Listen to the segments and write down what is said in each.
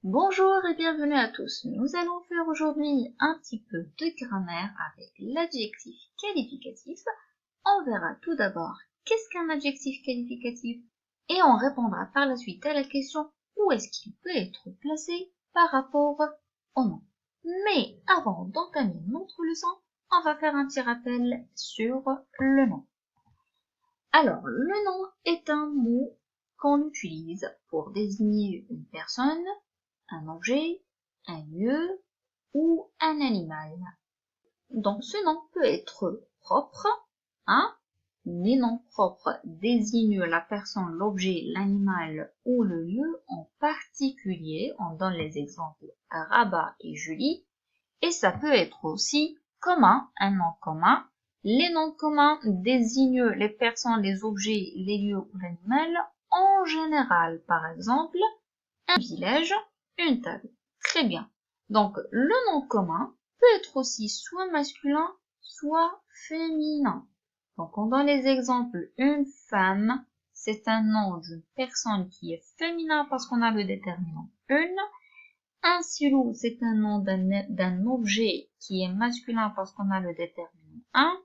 Bonjour et bienvenue à tous. Nous allons faire aujourd'hui un petit peu de grammaire avec l'adjectif qualificatif. On verra tout d'abord qu'est-ce qu'un adjectif qualificatif et on répondra par la suite à la question où est-ce qu'il peut être placé par rapport au nom. Mais avant d'entamer notre leçon, on va faire un petit rappel sur le nom. Alors, le nom est un mot qu'on utilise pour désigner une personne, un objet, un lieu ou un animal. Donc ce nom peut être propre, Les noms propres désignent la personne, l'objet, l'animal ou le lieu en particulier. On donne les exemples Rabat et Julie. Et ça peut être aussi commun, un nom commun. Les noms communs désignent les personnes, les objets, les lieux ou l'animal en général. Par exemple, un village, une table. Très bien. Donc, le nom commun peut être aussi soit masculin, soit féminin. Donc, on donne les exemples. Une femme, c'est un nom d'une personne qui est féminin parce qu'on a le déterminant une. Un silo, c'est un nom d'un objet qui est masculin parce qu'on a le déterminant un.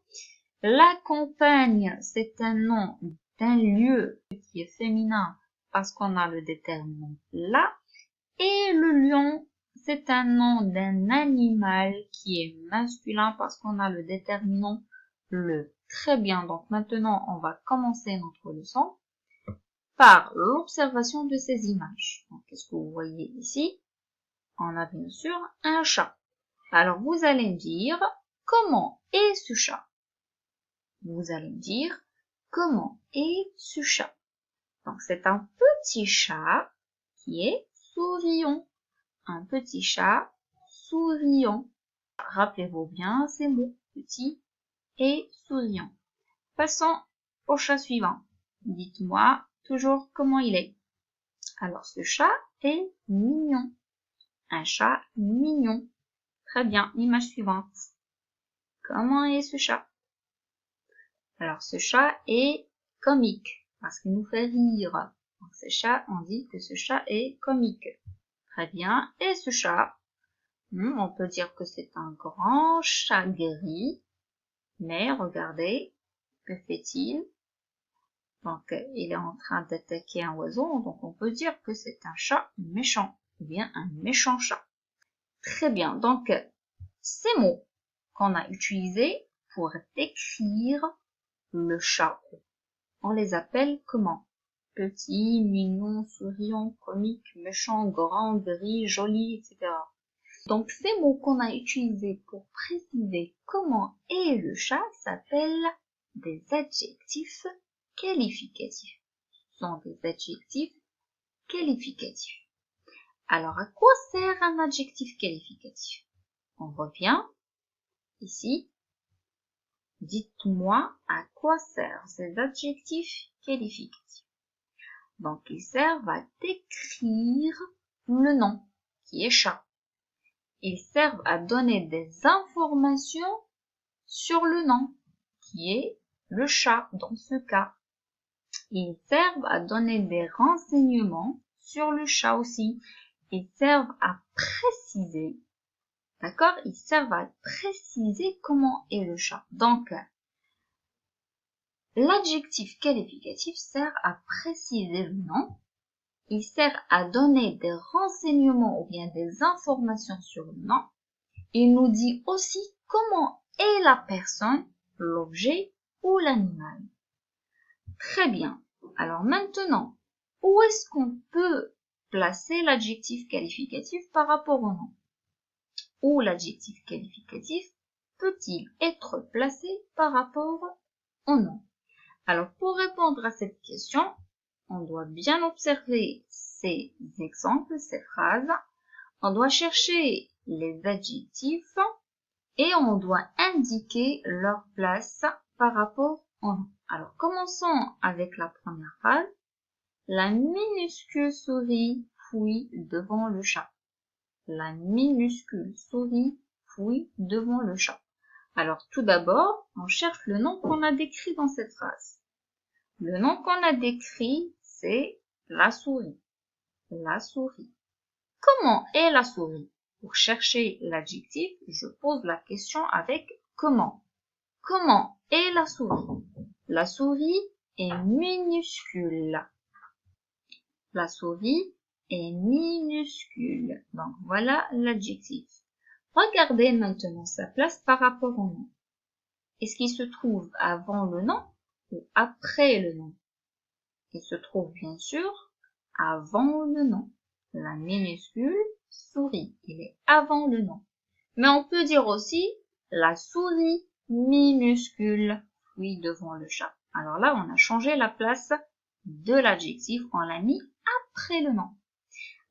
La campagne, c'est un nom d'un lieu qui est féminin parce qu'on a le déterminant la. Et le lion, c'est un nom d'un animal qui est masculin parce qu'on a le déterminant le. Très bien, donc maintenant on va commencer notre leçon par l'observation de ces images. Qu'est-ce que vous voyez ici? On a bien sûr un chat. Alors vous allez me dire, comment est ce chat? Vous allez me dire, comment est ce chat? Donc c'est un petit chat qui est souriant. Un petit chat souriant. Rappelez-vous bien ces mots, petit et souriant. Passons au chat suivant. Dites-moi toujours comment il est. Alors ce chat est mignon. Un chat mignon. Très bien, image suivante. Comment est ce chat? Alors ce chat est comique parce qu'il nous fait rire. Donc ce chat, on dit que ce chat est comique. Très bien. Et ce chat, on peut dire que c'est un grand chat gris. Mais regardez, que fait-il? Donc il est en train d'attaquer un oiseau. Donc on peut dire que c'est un chat méchant. Ou bien un méchant chat. Très bien. Donc ces mots qu'on a utilisés pour décrire le chat, on les appelle comment? Petit, mignon, souriant, comique, méchant, grand, gris, joli, etc. Donc ces mots qu'on a utilisés pour préciser comment est le chat s'appellent des adjectifs qualificatifs. Ce sont des adjectifs qualificatifs. Alors à quoi sert un adjectif qualificatif? On revient ici. Dites-moi à quoi servent ces adjectifs qualificatifs. Donc, ils servent à décrire le nom, qui est chat. Ils servent à donner des informations sur le nom, qui est le chat dans ce cas. Ils servent à donner des renseignements sur le chat aussi. Ils servent à préciser. D'accord? Ils servent à préciser comment est le chat. Donc, l'adjectif qualificatif sert à préciser le nom. Il sert à donner des renseignements ou bien des informations sur le nom. Il nous dit aussi comment est la personne, l'objet ou l'animal. Très bien. Alors maintenant, où est-ce qu'on peut placer l'adjectif qualificatif par rapport au nom? Où l'adjectif qualificatif peut-il être placé par rapport au nom? Alors, pour répondre à cette question, on doit bien observer ces exemples, ces phrases. On doit chercher les adjectifs et on doit indiquer leur place par rapport au nom. Alors, commençons avec la première phrase. La minuscule souris fouille devant le chat. La minuscule souris fouille devant le chat. Alors, tout d'abord, on cherche le nom qu'on a décrit dans cette phrase. Le nom qu'on a décrit, c'est la souris. La souris. Comment est la souris? Pour chercher l'adjectif, je pose la question avec comment. Comment est la souris? La souris est minuscule. La souris est minuscule. Donc voilà l'adjectif. Regardez maintenant sa place par rapport au nom. Est-ce qu'il se trouve avant le nom ou après le nom? Il se trouve bien sûr avant le nom. La minuscule souris, il est avant le nom. Mais on peut dire aussi la souris minuscule, oui, devant le chat. Alors là, on a changé la place de l'adjectif, on l'a mis après le nom.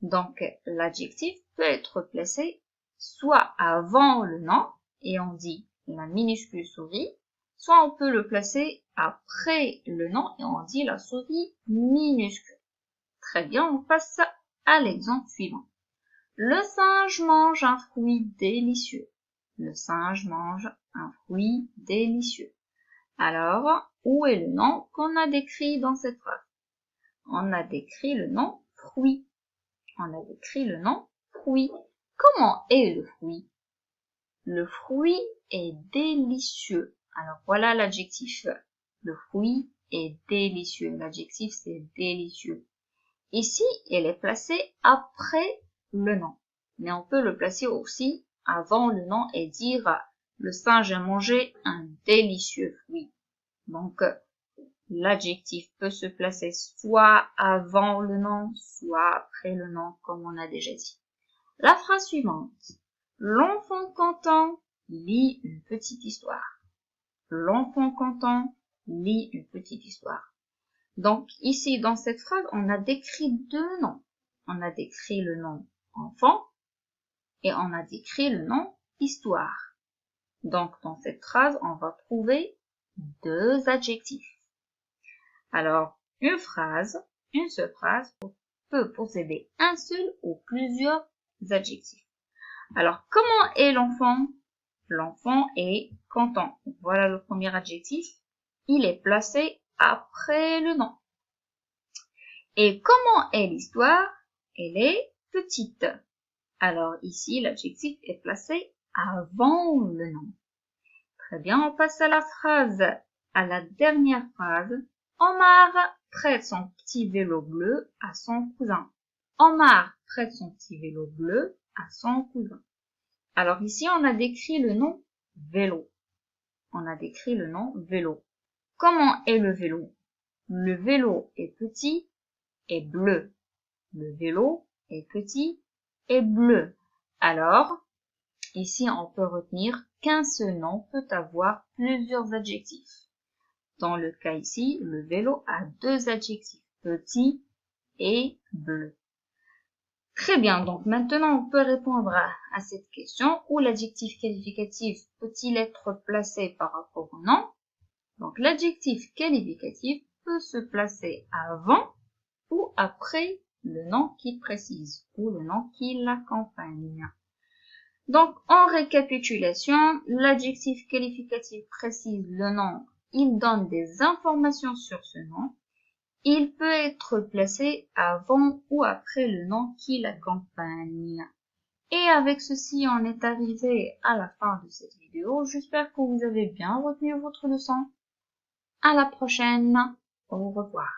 Donc, l'adjectif peut être placé soit avant le nom, et on dit la minuscule souris, soit on peut le placer après le nom, et on dit la souris minuscule. Très bien, on passe à l'exemple suivant. Le singe mange un fruit délicieux. Le singe mange un fruit délicieux. Alors, où est le nom qu'on a décrit dans cette phrase? On a décrit le nom fruit. On a décrit le nom fruit. Comment est le fruit? Le fruit est délicieux. Alors voilà l'adjectif. Le fruit est délicieux. L'adjectif c'est délicieux. Ici, il est placé après le nom. Mais on peut le placer aussi avant le nom et dire le singe a mangé un délicieux fruit. Donc, l'adjectif peut se placer soit avant le nom, soit après le nom, comme on a déjà dit. La phrase suivante. L'enfant content lit une petite histoire. L'enfant content lit une petite histoire. Donc, ici, dans cette phrase, on a décrit deux noms. On a décrit le nom enfant et on a décrit le nom histoire. Donc, dans cette phrase, on va trouver deux adjectifs. Alors, une seule phrase peut posséder un seul ou plusieurs adjectifs. Alors, comment est l'enfant? L'enfant est content. Voilà le premier adjectif. Il est placé après le nom. Et comment est l'histoire? Elle est petite. Alors ici, l'adjectif est placé avant le nom. Très bien, on passe à la dernière phrase. Omar prête son petit vélo bleu à son cousin. Omar prête son petit vélo bleu à son cousin. Alors ici, on a décrit le nom vélo. On a décrit le nom vélo. Comment est le vélo? Le vélo est petit et bleu. Le vélo est petit et bleu. Alors, ici, on peut retenir qu'un seul nom peut avoir plusieurs adjectifs. Dans le cas ici, le vélo a deux adjectifs, petit et bleu. Très bien, donc maintenant on peut répondre à cette question où l'adjectif qualificatif peut-il être placé par rapport au nom? Donc l'adjectif qualificatif peut se placer avant ou après le nom qui précise ou le nom qui l'accompagne. Donc en récapitulation, l'adjectif qualificatif précise le nom, il donne des informations sur ce nom. Il peut être placé avant ou après le nom qui l'accompagne. Et avec ceci, on est arrivé à la fin de cette vidéo. J'espère que vous avez bien retenu votre leçon. À la prochaine. Au revoir.